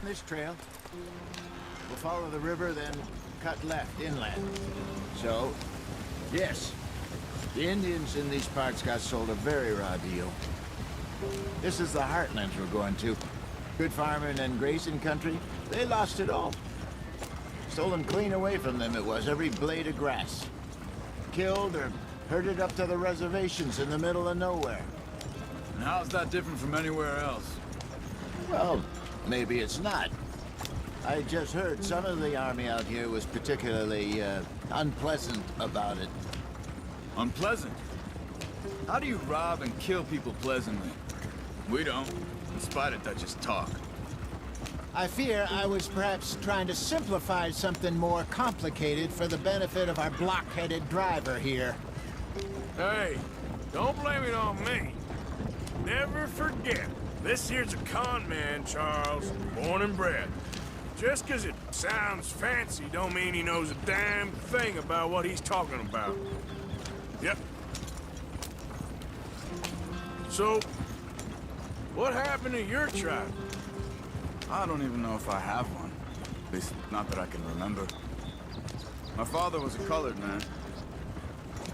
This trail. We'll follow the river, then cut left inland. So, yes, the Indians in these parts got sold a very raw deal. This is the heartlands we're going to. Good farming and grazing country, they lost it all. Stolen clean away from them it was, every blade of grass. Killed or herded up to the reservations in the middle of nowhere. And how's that different from anywhere else? Well, maybe it's not. I just heard some of the army out here was particularly, unpleasant about it. Unpleasant? How do you rob and kill people pleasantly? We don't, in spite of Dutch's talk. I fear I was perhaps trying to simplify something more complicated for the benefit of our block-headed driver here. Hey, don't blame it on me. Never forget, this here's a con man, Charles, born and bred. Just 'cause it sounds fancy don't mean he knows a damn thing about what he's talking about. Yep. So, what happened to your tribe? I don't even know if I have one. At least, not that I can remember. My father was a colored man.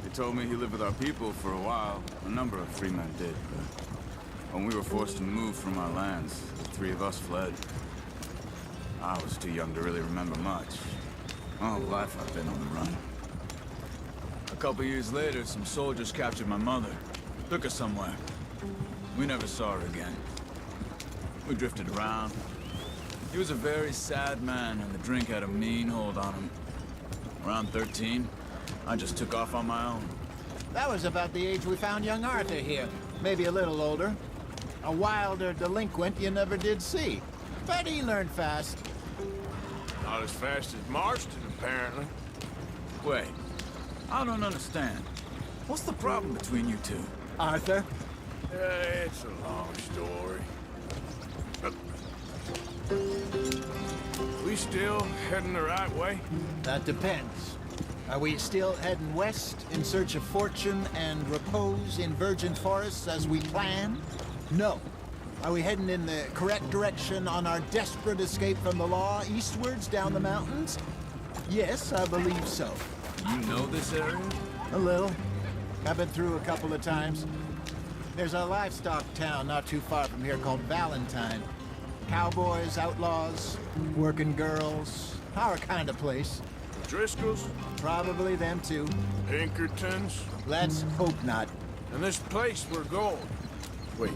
He told me he lived with our people for a while. A number of free men did, but when we were forced to move from our lands, the three of us fled. I was too young to really remember much. All life I've been on the run. A couple years later, some soldiers captured my mother. Took her somewhere. We never saw her again. We drifted around. He was a very sad man, and the drink had a mean hold on him. Around 13, I just took off on my own. That was about the age we found young Arthur here. Maybe a little older. A wilder delinquent you never did see. But he learned fast. Not as fast as Marston, apparently. Wait, I don't understand. What's the problem between you two? Arthur? It's a long story. We still heading the right way? That depends. Are we still heading west in search of fortune and repose in virgin forests as we planned? No. Are we heading in the correct direction on our desperate escape from the law eastwards down the mountains? Yes, I believe so. You know this area? A little. I've been through a couple of times. There's a livestock town not too far from here called Valentine. Cowboys, outlaws, working girls, our kind of place. Driscoll's? Probably them too. Pinkertons? Let's hope not. And this place we're going. Wait,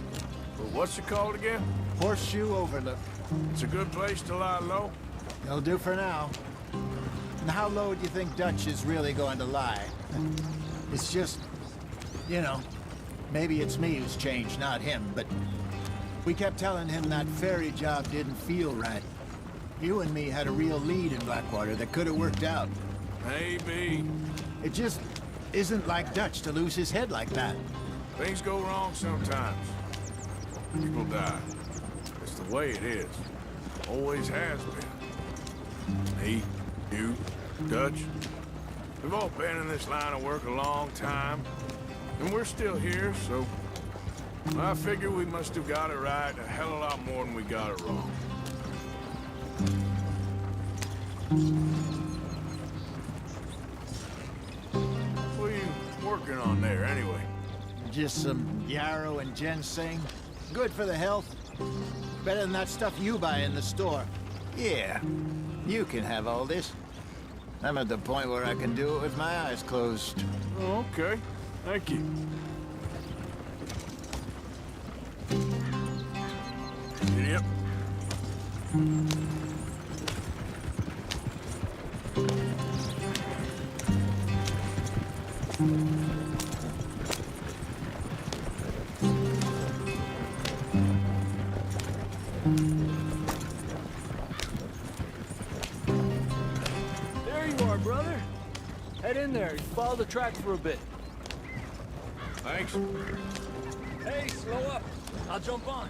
well, what's it called again? Horseshoe Overlook. It's a good place to lie low? It'll do for now. And how low do you think Dutch is really going to lie? It's just, you know, maybe it's me who's changed, not him, but we kept telling him that ferry job didn't feel right. You and me had a real lead in Blackwater that could have worked out. Maybe. It just isn't like Dutch to lose his head like that. Things go wrong sometimes. People die. It's the way it is. Always has been. Me, you, Dutch. We've all been in this line of work a long time. And we're still here, so I figure we must have got it right a hell of a lot more than we got it wrong. What are you working on there, anyway? Just some yarrow and ginseng. Good for the health. Better than that stuff you buy in the store. Yeah, you can have all this. I'm at the point where I can do it with my eyes closed. Oh, okay. Thank you. Yep. There you are, brother. Head in there. Follow the tracks for a bit. Thanks. Hey, slow up. I'll jump on.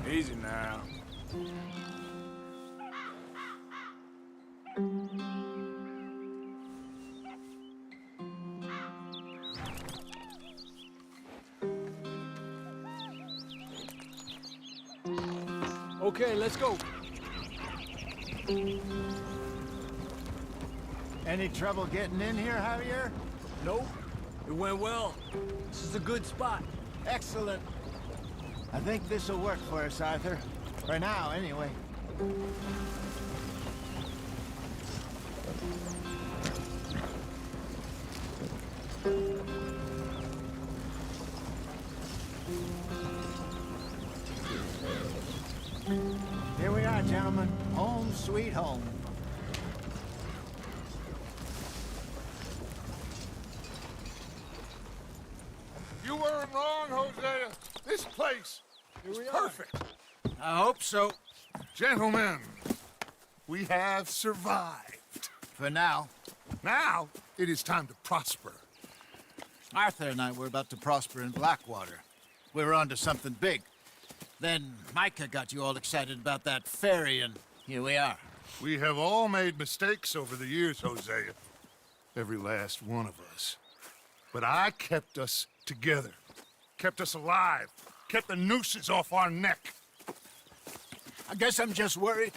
Easy now. Okay, let's go. Any trouble getting in here, Javier? Nope. It went well. This is a good spot. Excellent. I think this'll work for us, Arthur. For now, anyway. Here we are, gentlemen. Home sweet home. You weren't wrong, Hosea. This place is perfect. I hope so. Gentlemen, we have survived. For now. Now, it is time to prosper. Arthur and I were about to prosper in Blackwater. We were onto something big. Then Micah got you all excited about that ferry, and here we are. We have all made mistakes over the years, Hosea. Every last one of us. But I kept us together. Kept us alive. Kept the nooses off our neck. I guess I'm just worried.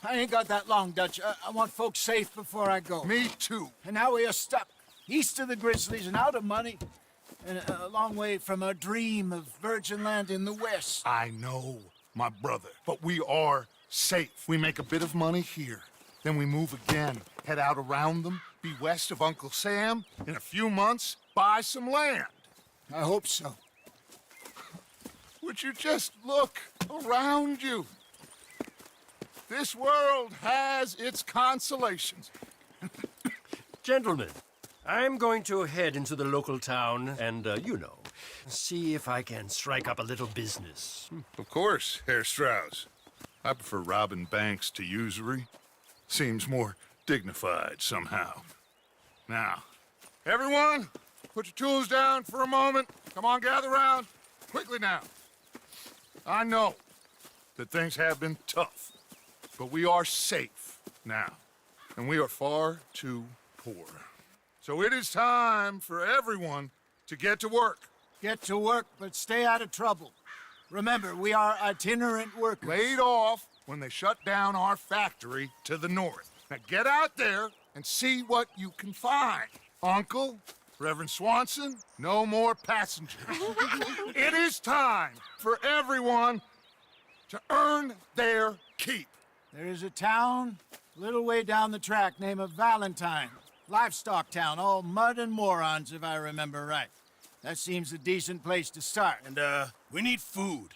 I ain't got that long, Dutch. I want folks safe before I go. Me too. And now we are stuck, east of the Grizzlies and out of money, and a long way from our dream of virgin land in the west. I know, my brother, but we are safe. We make a bit of money here, then we move again, head out around them, be west of Uncle Sam, in a few months, buy some land. I hope so. Would you just look around you? This world has its consolations. Gentlemen, I'm going to head into the local town and, see if I can strike up a little business. Of course, Herr Strauss. I prefer robbing banks to usury. Seems more dignified somehow. Now, everyone, put your tools down for a moment. Come on, gather round. Quickly now. I know that things have been tough, but we are safe now, and we are far too poor. So it is time for everyone to get to work. Get to work, but stay out of trouble. Remember, we are itinerant workers. Laid off when they shut down our factory to the north. Now get out there and see what you can find. Uncle, Reverend Swanson, no more passengers. It is time for everyone to earn their keep. There is a town a little way down the track named Valentine. Livestock town, all mud and morons, if I remember right. That seems a decent place to start. And, we need food.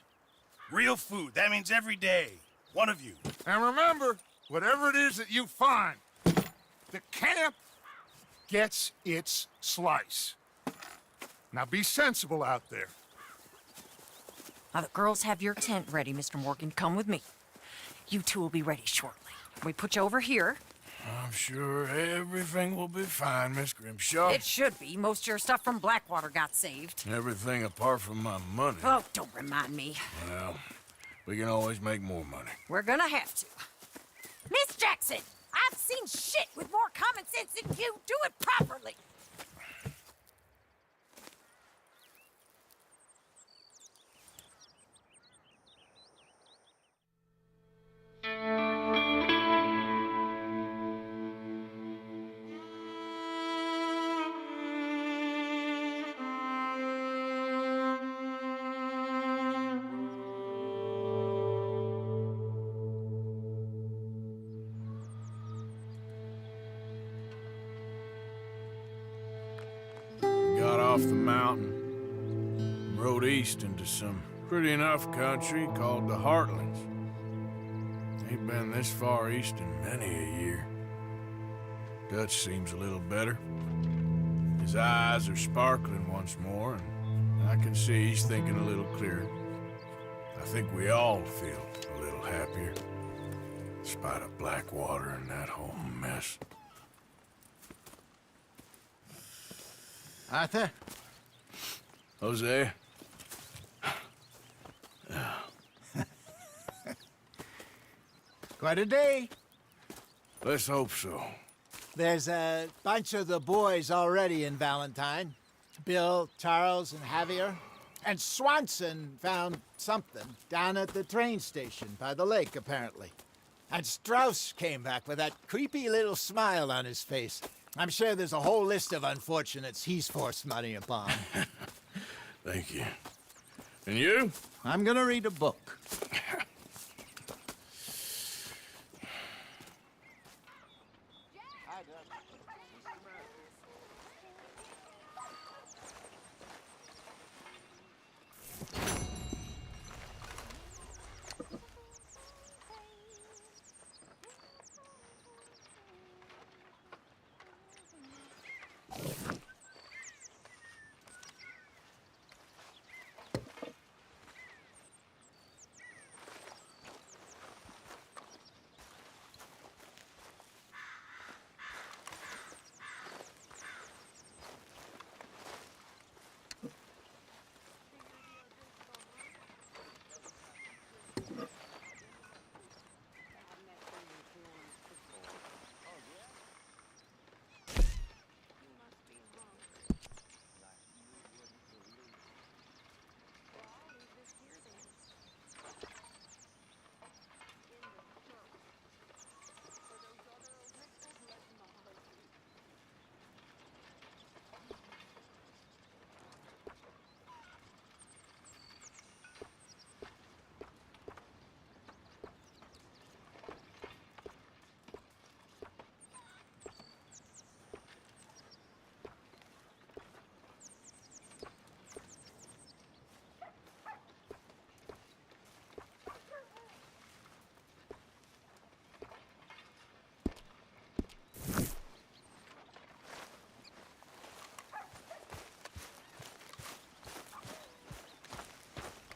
Real food. That means every day. One of you. And remember, whatever it is that you find, the camp gets its slice. Now be sensible out there. Now, the girls have your tent ready, Mr. Morgan. Come with me. You two will be ready shortly. We put you over here. I'm sure everything will be fine, Miss Grimshaw. It should be. Most of your stuff from Blackwater got saved. Everything apart from my money. Oh, don't remind me. Well, we can always make more money. We're gonna have to. Miss Jackson, I've seen shit with more common sense than you. Do it properly. Got off the mountain, and rode east into some pretty enough country called the Heartlands. Ain't been this far east in many a year. Dutch seems a little better. His eyes are sparkling once more, and I can see he's thinking a little clearer. I think we all feel a little happier, in spite of Blackwater and that whole mess. Arthur? Jose? Quite a day. Let's hope so. There's a bunch of the boys already in Valentine. Bill, Charles, and Javier. And Swanson found something down at the train station by the lake, apparently. And Strauss came back with that creepy little smile on his face. I'm sure there's a whole list of unfortunates he's forced money upon. Thank you. And you? I'm gonna read a book.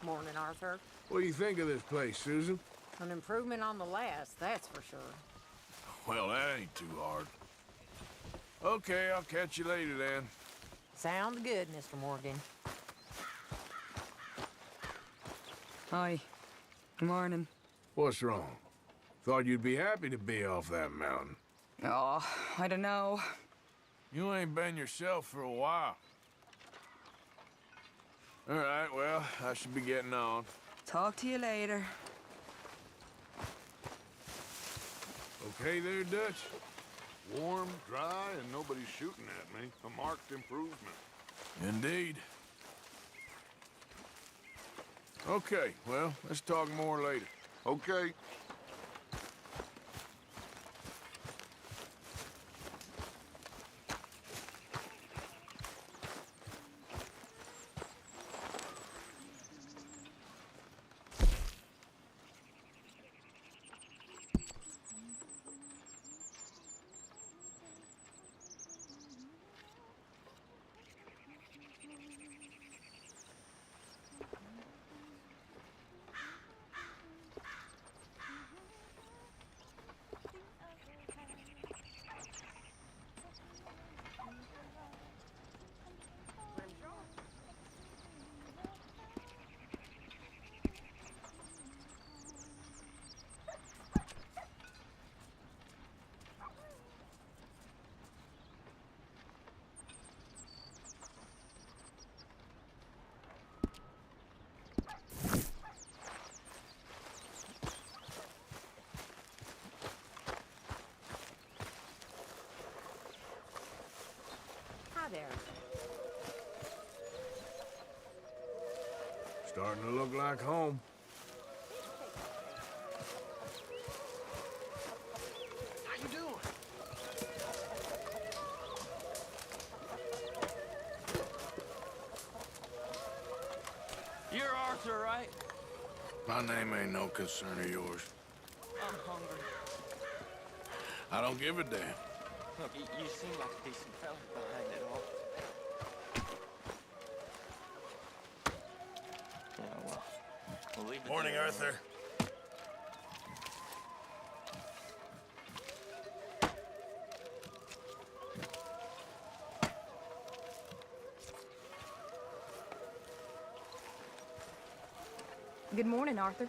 Morning, Arthur. What do you think of this place, Susan? An improvement on the last, that's for sure. Well, that ain't too hard. Okay, I'll catch you later then. Sounds good, Mr. Morgan. Hi. Good morning. What's wrong? Thought you'd be happy to be off that mountain. Oh, I don't know. You ain't been yourself for a while. All right, well, I should be getting on. Talk to you later. Okay there, Dutch? Warm, dry, and nobody's shooting at me. A marked improvement. Indeed. Okay, well, let's talk more later. Okay. Hi there. Starting to look like home. How you doing? You're Arthur, right? My name ain't no concern of yours. I'm hungry. I don't give a damn. Look, you seem like a decent fella behind it all. Yeah, well, we'll leave it Morning, there. Arthur. Good morning, Arthur.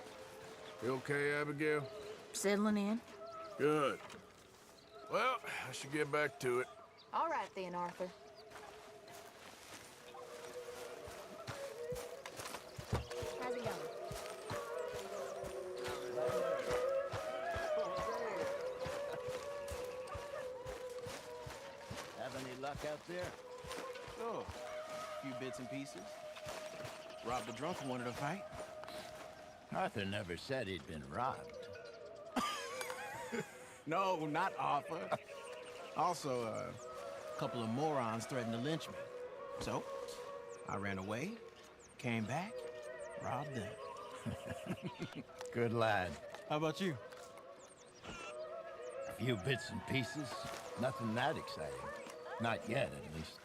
You okay, Abigail? Settling in? Good. Well, I should get back to it. All right then, Arthur. any luck out there? Sure. A few bits and pieces. Robbed a drunk who wanted to fight. Arthur never said he'd been robbed. No, not Arthur. Also, a couple of morons threatened to lynch me. So, I ran away, came back, robbed them. Good lad. How about you? A few bits and pieces. Nothing that exciting. Not yet, at least.